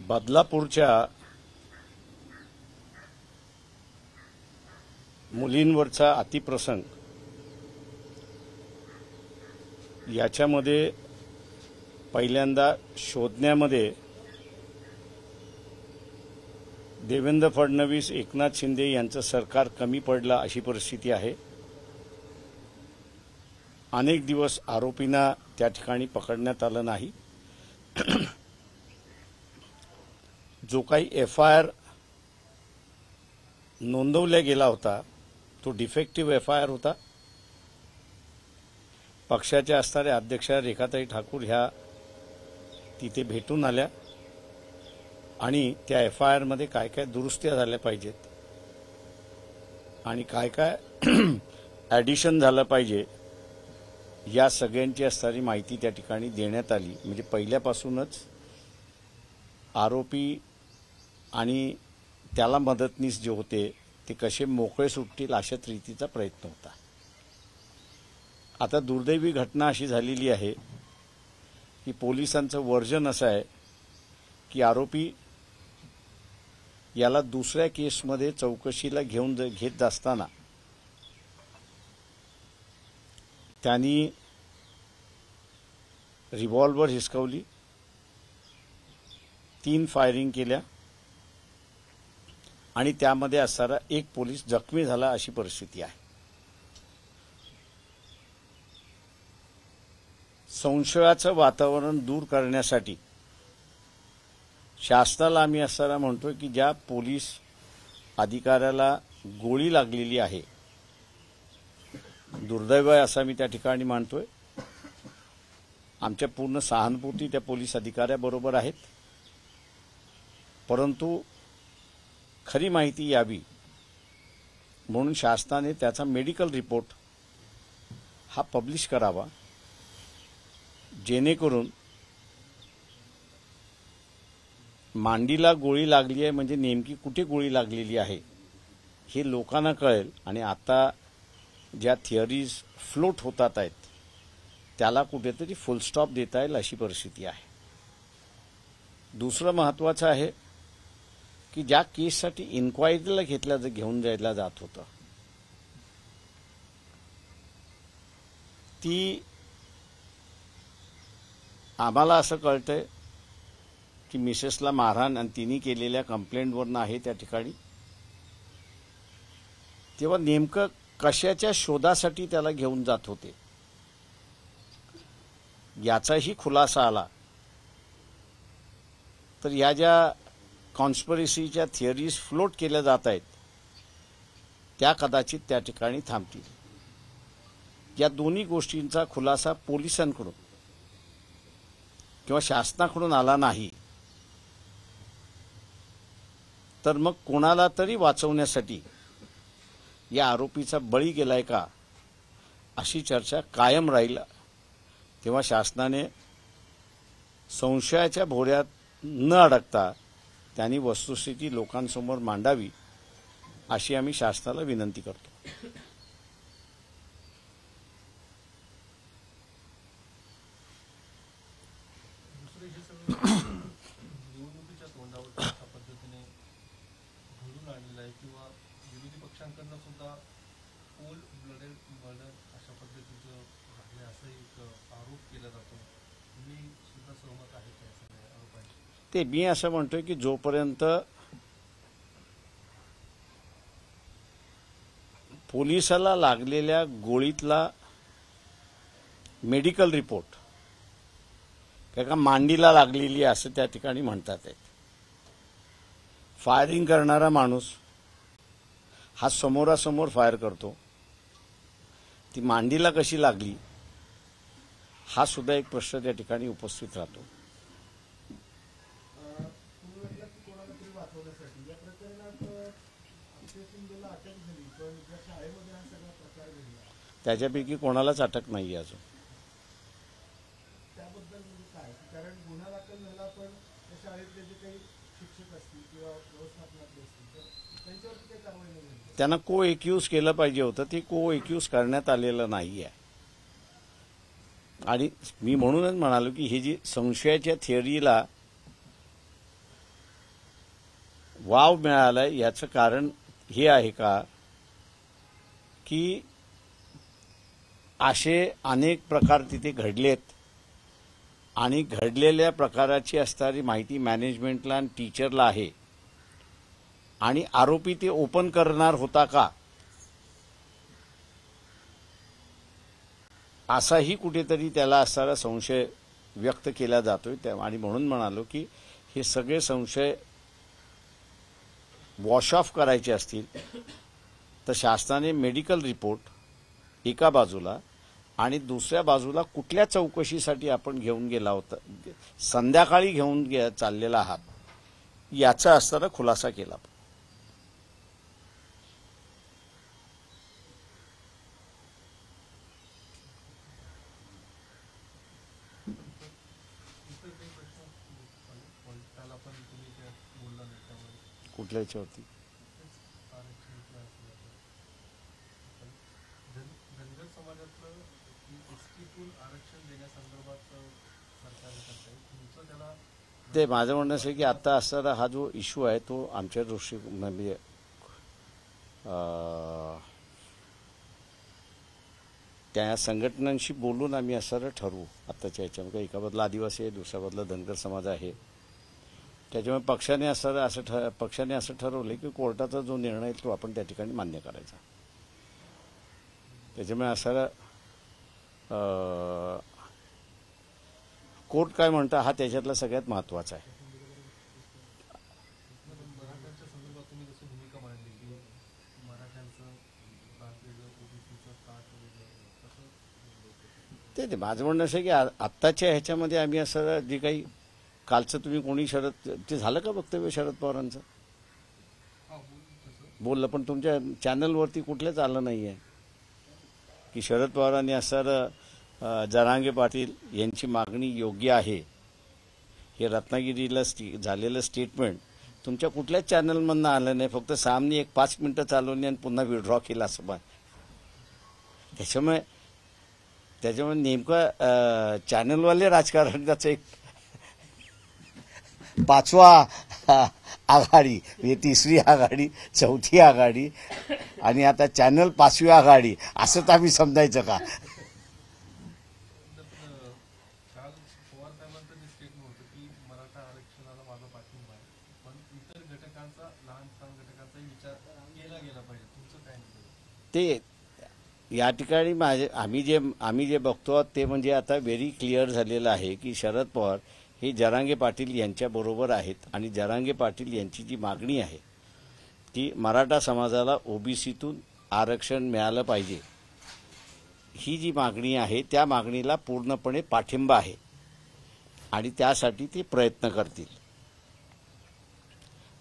बदलापूरच्या मुलींवरचा अतिप्रसंग याच्यामध्ये पहिल्यांदा शोधण्यामध्ये देवेंद्र फडणवीस, एकनाथ शिंदे यांचं सरकार कमी पडलं अशी परिस्थिती आहे। अनेक दिवस आरोपींना त्या ठिकाणी पकडण्यात आलं नाही। जो काही एफआयआर नोंदवला गेला होता तो डिफेक्टिव्ह एफआयआर होता। पक्षाच्या असणाऱ्या अध्यक्षा रेखाताई ठाकूर ह्या तिथे भेटून आल्या आणि त्या एफआयआर मध्ये काय काय दुरुस्त्या झाल्या पाहिजेत आणि काय काय ॲडिशन झालं पाहिजे या सगळ्यांची असणारी माहिती त्या ठिकाणी देण्यात आली। म्हणजे पहिल्यापासूनच आरोपी आणि त्याला मदतनीस जे होते ते कसे मोकळे सुटतील अशाच रीतीचा प्रयत्न होता। आता दुर्दैवी घटना अशी झालेली आहे की पोलिसांचं वर्जन असं आहे की आरोपी याला दुसऱ्या केसमध्ये चौकशीला घेत असताना त्यांनी रिव्हॉल्वर हिसकवली, 3 फायरिंग केल्या आणि त्यामध्ये असणारा एक पोलीस जखमी झाला अशी परिस्थिती आहे। संशयाचं वातावरण दूर करण्यासाठी शासनाला आम्ही असताना म्हणतोय की ज्या पोलीस अधिकाऱ्याला गोळी लागलेली आहे, दुर्दैव आहे असं मी त्या ठिकाणी मानतोय। आमच्या पूर्ण सहानुभूती त्या पोलीस अधिकाऱ्याबरोबर आहेत, परंतु खरी माहिती यावी म्हणून शासनाने त्याचा मेडिकल रिपोर्ट हा पब्लिश करावा, जेणेकरून मांडीला गोळी लागली आहे म्हणजे नेमकी कुठे गोळी लागलेली आहे हे लोकांना कळेल आणि आता ज्या थिअरीज फ्लोट होतात आहेत त्याला कुठेतरी फुल स्टॉप देता येईल अशी परिस्थिती आहे। दुसरं महत्त्वाचं आहे की ज्या केससाठी इन्क्वायरीला घेऊन जायला जात होतं ती आम्हाला असं कळतंय की मिसेसला मारहाण आणि तिने केलेल्या कंप्लेंटवरून आहे त्या ठिकाणी। तेव्हा नेमकं कशाच्या शोधासाठी त्याला घेऊन जात होते याचाही खुलासा आला तर या ज्या कॉन्स्पिरसीच्या थिअरीज फ्लोट केल्या जात आहेत त्या कदाचित त्या ठिकाणी थांबतील। या दोन्ही गोष्टींचा खुलासा पोलिसांकडून किंवा शासनाकडून आला नाही तर मग कोणाला तरी वाचवण्यासाठी या आरोपीचा बळी गेलाय का अशी चर्चा कायम राहील। तेव्हा शासनाने संशयाच्या भोवऱ्यात न अडकता त्यांनी वस्तुस्थिती लोकांसमोर मांडावी अशी आम्ही शासनाला विनंती करतो। निवडणुकीच्या तोंडावर अशा पद्धतीने घडून आणलेला आहे किंवा विरोधी पक्षांकडून सुद्धा पोल ब्लडेड मर्डर अशा पद्धतीचं झाले असं एक आरोप केला जातो। मी सुद्धा सहमत आहे त्या सगळ्या आरोपांशी। ते मी असं म्हणतोय की जोपर्यंत पोलिसाला लागलेल्या गोळीतला मेडिकल रिपोर्ट का मांडीला लागलेली असं त्या ठिकाणी म्हणतात। फायरिंग करणारा माणूस हा समोरासमोर फायर करतो, ती मांडीला कशी लागली हा सुद्धा एक प्रश्न त्या ठिकाणी उपस्थित राहतो। त्याच्यापैकी कोणालाच अटक नाही अजून। त्यांना को एक्यूज केलं पाहिजे होतं, ते को एक्यूज करण्यात आलेलं नाही आहे। आणि मी म्हणूनच म्हणालो की ही जी संशयाच्या थिअरीला वाव मिळाला याचं कारण हे आहे का की असे अनेक प्रकार तिथे घडलेत आणि घडलेल्या प्रकाराची असणारी माहिती मॅनेजमेंटला आणि टीचरला आहे आणि आरोपी ते ओपन करणार होता का असाही कुठेतरी त्याला असणारा संशय व्यक्त केला जातोय आणि म्हणून म्हणालो की हे सगळे संशय वॉश ऑफ करायचे असतील तर शासनाने मेडिकल रिपोर्ट एका बाजूला आणि दुसऱ्या बाजूला कुठल्या चौकशीसाठी आपण घेऊन गेला होता संध्याकाळी घेऊन चाललेला आहात याचा असणारा खुलासा केला. काल आपण तुम्ही त्या बोलला नाही त्यामध्ये कुठल्या याच्यावरती धनगर समाजातलं एसटीतून आरक्षण देण्यासंदर्भात सरकारने करताय तुमचं त्याला ते माझं म्हणणं असं आहे की आता असणारा हा जो इश्यू आहे तो आमच्या दृष्टी म्हणजे त्या संघटनांशी बोलून आम्ही असं ठरवू. आत्ताच्या याच्यामध्ये एका बाजूला आदिवासी आहे दुसऱ्या बाजूला धनगर समाज आहे. त्याच्यामुळे पक्षाने असं ठरवलं की कोर्टाचा जो निर्णय तो आपण त्या ठिकाणी मान्य करायचा. त्याच्यामुळे असं कोर्ट काय म्हणतं हा त्याच्यातला सगळ्यात महत्त्वाचा आहे. मराठ्यांच्या संदर्भात तुम्ही जसं भूमिका मांडली की मराठ्यांचं ओबीसीचं ताट वगैरे ते माझं म्हणणं असं आहे की आत्ताच्या ह्याच्यामध्ये आम्ही असं जे काही कालचं तुम्ही कोणी ते झालं का वक्तव्य शरद पवारांचं बोललं पण तुमच्या चॅनलवरती कुठलंच आलं नाही आहे की शरद पवारांनी असं जरांगे पाटील यांची मागणी योग्य आहे हे रत्नागिरीला झालेलं स्टेटमेंट तुमच्या कुठल्याच चॅनलमधनं आलं नाही. फक्त सामने 5 मिनिटं चालवली आणि पुन्हा विड्रॉ केला असं पण त्याच्यामुळे नेमकं चॅनलवाले राजकारणाचं एक 5वा आघाडी म्हणजे 3री आघाडी 4थी आघाडी आणि आता चॅनल 5वी आघाडी असंच आम्ही समजायचं का. काल पवार साहेबांचं जे स्टेटमेंट होतं की मराठा आरक्षणाला माझा पाठिंबा आहे पण इतर घटकांचा लहान घटकांचाही विचार केला गेला पाहिजे तुमचं काय नाही ते या ठिकाणी आम्ही जे बघतो ते म्हणजे आता व्हेरी क्लिअर झालेलं आहे की शरद पवार हे जरांगे पाटील यांच्याबरोबर आहेत आणि जरांगे पाटील यांची जी मागणी आहे की मराठा समाजाला ओबीसीतून आरक्षण मिळालं पाहिजे ही जी मागणी आहे त्या मागणीला पूर्णपणे पाठिंबा आहे आणि त्यासाठी ते प्रयत्न करतील.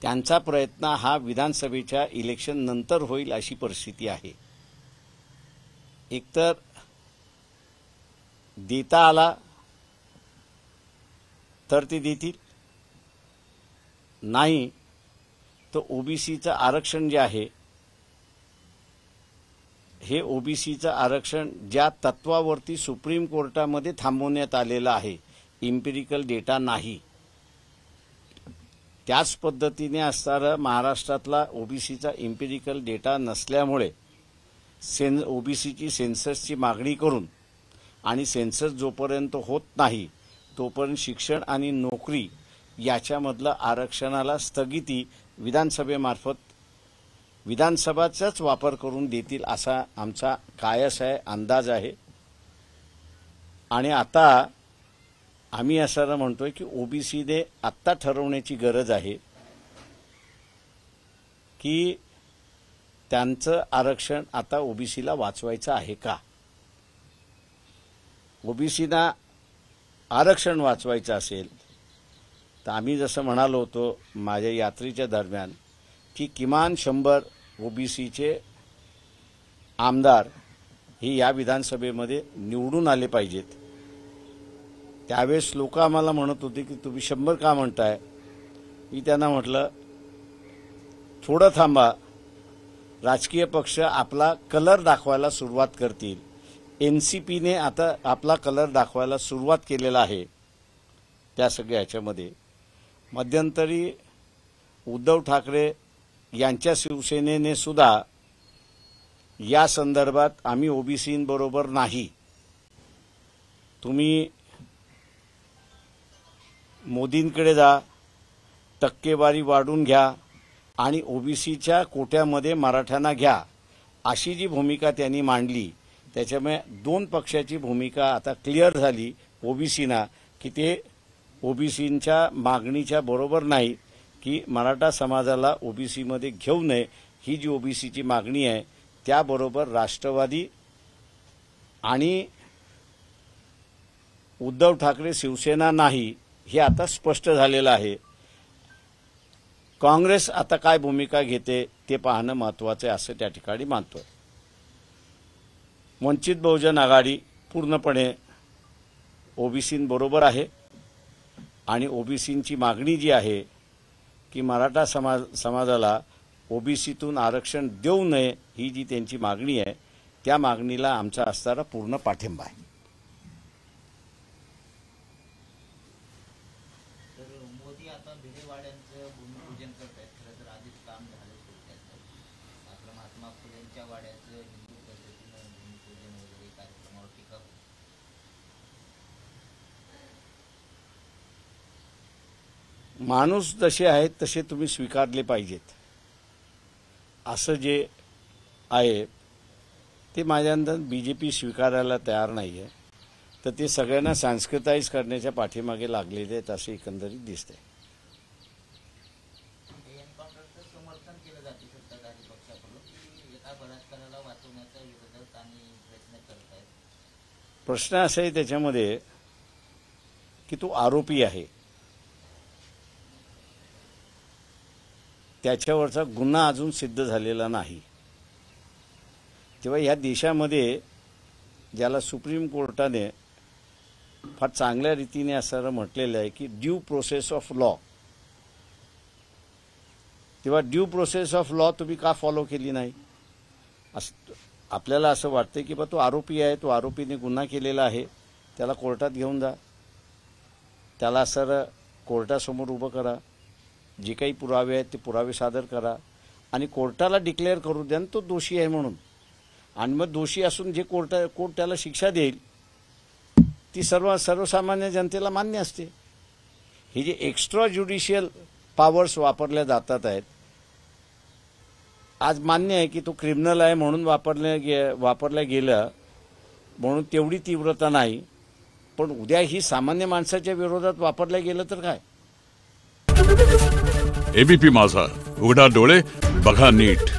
त्यांचा प्रयत्न हा विधानसभेच्या इलेक्शन नंतर होईल अशी परिस्थिती आहे. एकतर देता आला तर ते देतील नाही तर ओबीसीचं आरक्षण जे आहे हे ओबीसीचं आरक्षण ज्या तत्वावरती सुप्रीम कोर्टामध्ये थांबवण्यात आलेलं आहे इम्पिरिकल डेटा नाही त्याच पद्धतीने असणारा महाराष्ट्रातला ओबीसीचा इम्पिरिकल डेटा नसल्यामुळे ओबीसीची सेन्ससची मागणी करून आणि सेन्सस जोपर्यंत होत नाही तोपर्यंत शिक्षण आणि नोकरी याच्यामधलं आरक्षणाला स्थगिती विधानसभेमार्फत विधानसभाचाच वापर करून देतील असा आमचा कायस आहे अंदाज आहे. आणि आता आम्ही असं म्हणतोय की ओबीसीने आत्ता ठरवण्याची गरज आहे की त्यांचं आरक्षण आता ओबीसीला वाचवायचं आहे का. ओबीसीना आरक्षण वाचवायचं असेल तर आम्ही जसं म्हणालो होतो माझ्या यात्रेच्या दरम्यान की किमान 100 ओबीसीचे आमदार हे या विधानसभेमध्ये निवडून आले पाहिजेत. त्यावेळेस लोक आम्हाला म्हणत होते की तुम्ही 100 का म्हणताय. मी त्यांना म्हटलं थोडं थांबा राजकीय पक्ष आपला कलर दाखवायला सुरुवात करतील. एनसीपीने आता आपला कलर दाखवायला सुरुवात केलेला आहे. त्या सगळ्या ह्याच्यामध्ये मध्यंतरी उद्धव ठाकरे यांच्या शिवसेनेने सुद्धा या संदर्भात आम्ही ओबीसींबरोबर नाही, तुम्ही मोदींकडे जा, टक्केवारी वाढून घ्या आणि ओबीसीच्या कोट्यामध्ये मराठ्यांना घ्या, अशी जी भूमिका त्यांनी मांडली, त्याच्यामुळे दोन पक्षाची भूमिका आता क्लिअर झाली ओबीसीना की ते ओबीसींच्या मागणीच्या बरोबर नाही, की मराठा समाजाला ओबीसीमध्ये घेऊ नये ही जी ओबीसीची मागणी आहे त्याबरोबर राष्ट्रवादी आणि उद्धव ठाकरे शिवसेना नाही, हे आता स्पष्ट झालेलं आहे. काँग्रेस आता काय भूमिका घेते ते पाहणं महत्त्वाचं आहे असं त्या ठिकाणी मानतोय. वंचित बहुजन आघाडी पूर्णपणे ओबीसींबरोबर आहे आणि ओबीसींची मागणी जी आहे की मराठा समाजाला ओबीसीतून आरक्षण देऊ नये ही जी त्यांची मागणी आहे त्या मागणीला आमचा असणारा पूर्ण पाठिंबा आहे. तर मोदी आता भिडेवाड्यांचं भूमिपूजन करतायत. खरं तर आधीच काम झालं त्याचं. आपलं महात्मा फुलेंच्या वाड्याचं हिंदू पद्धतीनं भूमिपूजन वगैरे कार्यक्रमावर टीका होती. माणूस जसे आहेत तसे तुम्ही स्वीकारले पाहिजेत असं जे आहे ते माझ्या अंदाज बीजेपी स्वीकारायला तयार नाही आहे, तर ते सगळ्यांना सांस्कृताईज करण्याच्या पाठीमागे लागलेले आहेत असे एकंदरीत दिसते. एन्काउंटरचं समर्थन केलं जाते सत्ताधारी पक्षाकडून की एका बलात्काराला वाचवण्याचा विरोधक आणि प्रयत्न करत आहेत. प्रश्न असा आहे त्याच्यामध्ये की तो आरोपी आहे, त्याच्यावरचा गुन्हा अजून सिद्ध झालेला नाही. तेव्हा या देशामध्ये ज्याला सुप्रीम कोर्टाने फार चांगल्या रीतीने असं म्हटलेलं आहे की ड्यू प्रोसेस ऑफ लॉ, तेव्हा ड्यू प्रोसेस ऑफ लॉ तुम्ही का फॉलो केली नाही? आपल्याला असं वाटतं की बा तो आरोपी आहे, तो आरोपीने गुन्हा केलेला आहे, त्याला कोर्टात घेऊन जा, त्याला सर कोर्टासमोर उभं करा, जे काही पुरावे आहेत ते पुरावे सादर करा आणि कोर्टाला डिक्लेअर करू द्या तो दोषी आहे म्हणून. आणि मग दोषी असून जे कोर्ट त्याला शिक्षा देईल ती सर्वसामान्य जनतेला मान्य असते. हे जे एक्स्ट्रा ज्युडिशियल पॉवर्स वापरल्या जातात आहेत, आज मान्य आहे की तो क्रिमिनल आहे म्हणून वापरल्या गेलं म्हणून तेवढी तीव्रता नाही, पण उद्या ही सामान्य माणसाच्या विरोधात वापरल्या गेलं तर काय? एबीपी माझा, उघडा डोळे बघा नीट.